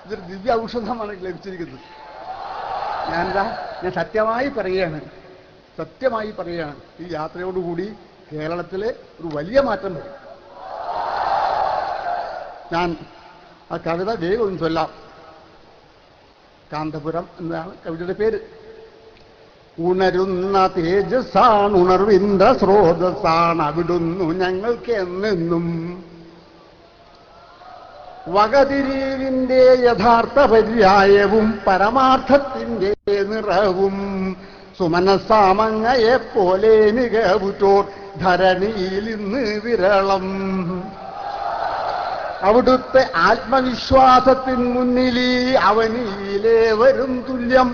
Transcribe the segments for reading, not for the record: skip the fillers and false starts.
ഇതൊരു ദിവ്യ ഔഷധമാണ് ലഭിച്ചിരിക്കുന്നത്. ഞാൻ സത്യമായി പറയുകയാണ്, ഈ യാത്രയോടുകൂടി കേരളത്തിലെ ഒരു വലിയ മാറ്റം വരും. ഞാൻ ആ കവിത വേഗം ചൊല്ലാം. കാന്തപുരം എന്നതാണ് കവിതയുടെ പേര്. ഉണരുന്ന തേജസ്സാണ്, ഉണർവിന്റെ സ്രോതസ്സാണ് അവിടുന്നു ഞങ്ങൾക്ക് എന്നെന്നും. വകതിരിവിന്റെ യഥാർത്ഥ പര്യായവും പരമാർത്ഥത്തിന്റെ നിറവും സുമനസാമങ്ങയെപ്പോലെ മികവുറ്റോർ ധരണിയിൽ ഇന്ന് വിരളം. അവിടുത്തെ ആത്മവിശ്വാസത്തിൻ മുന്നിൽ അവനിയിലേവരും തുല്യം.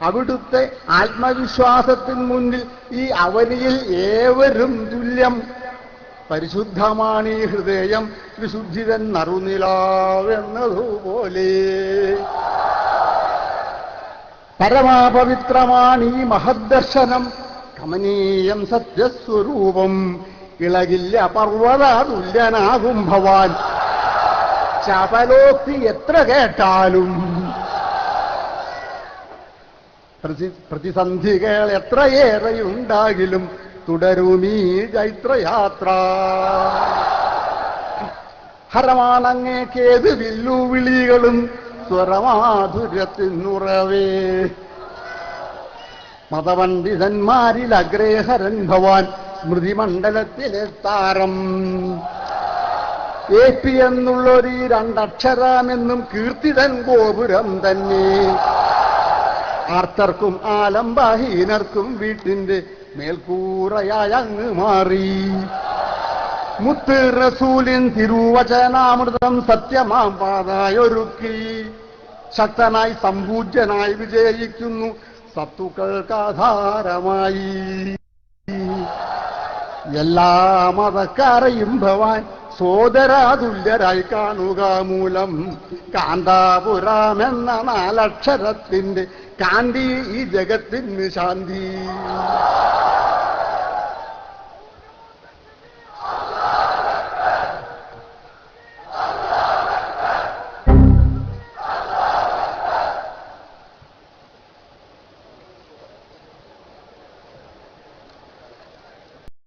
അവിടുത്തെ ആത്മവിശ്വാസത്തിൻ മുന്നിൽ ഈ അവനിയിൽ ഏവരും തുല്യം. പരിശുദ്ധമാണ് ഈ ഹൃദയം വിശുദ്ധിതൻ നറുനിലാവെന്നതുപോലെ. പരമാപവിത്രമാണ് ഈ മഹദ്ദർശനം, കമനീയം സത്യസ്വരൂപം. ഇളകില്ല പർവ്വതതുല്യനാകും ഭവാൻ, ചപലോക്തി എത്ര കേട്ടാലും. പ്രതിസന്ധികൾ എത്രയേറെയുണ്ടാകിലും തുടരുമീ ചൈത്രയാത്ര. ഹരമാണങ്ങേക്കേത് വില്ലുവിളികളും സ്വരമാധുര്യത്തിനുറവേ. മതപണ്ഡിതന്മാരിൽ അഗ്രേഹരൻ ഭവാൻ, സ്മൃതിമണ്ഡലത്തിലെ താരം. ഏപ്പി എന്നുള്ളൊരു രണ്ടക്ഷരമെന്നും കീർത്തിതൻ ഗോപുരം തന്നെ. ആർത്തർക്കും ആലംബഹീനർക്കും വീട്ടിന്റെ മേൽക്കൂറയായി അങ്ങ് മാറി. മുത്ത് റസൂലിൻ തിരുവചനാമൃതം സത്യമാം പാതയൊരുക്കി. ശക്തനായി സമ്പൂജ്യനായി വിജയിക്കുന്നു സത്തുക്കൾക്കാധാരമായി. എല്ലാ മതക്കാരെയും ഭവാൻ സോദരാതുല്യരായി കാണുക മൂലം. കാന്താപുരമെന്ന 4 അക്ഷരത്തിന്റെ കാന്തി ഈ ജഗത്തിന് ശാന്തി.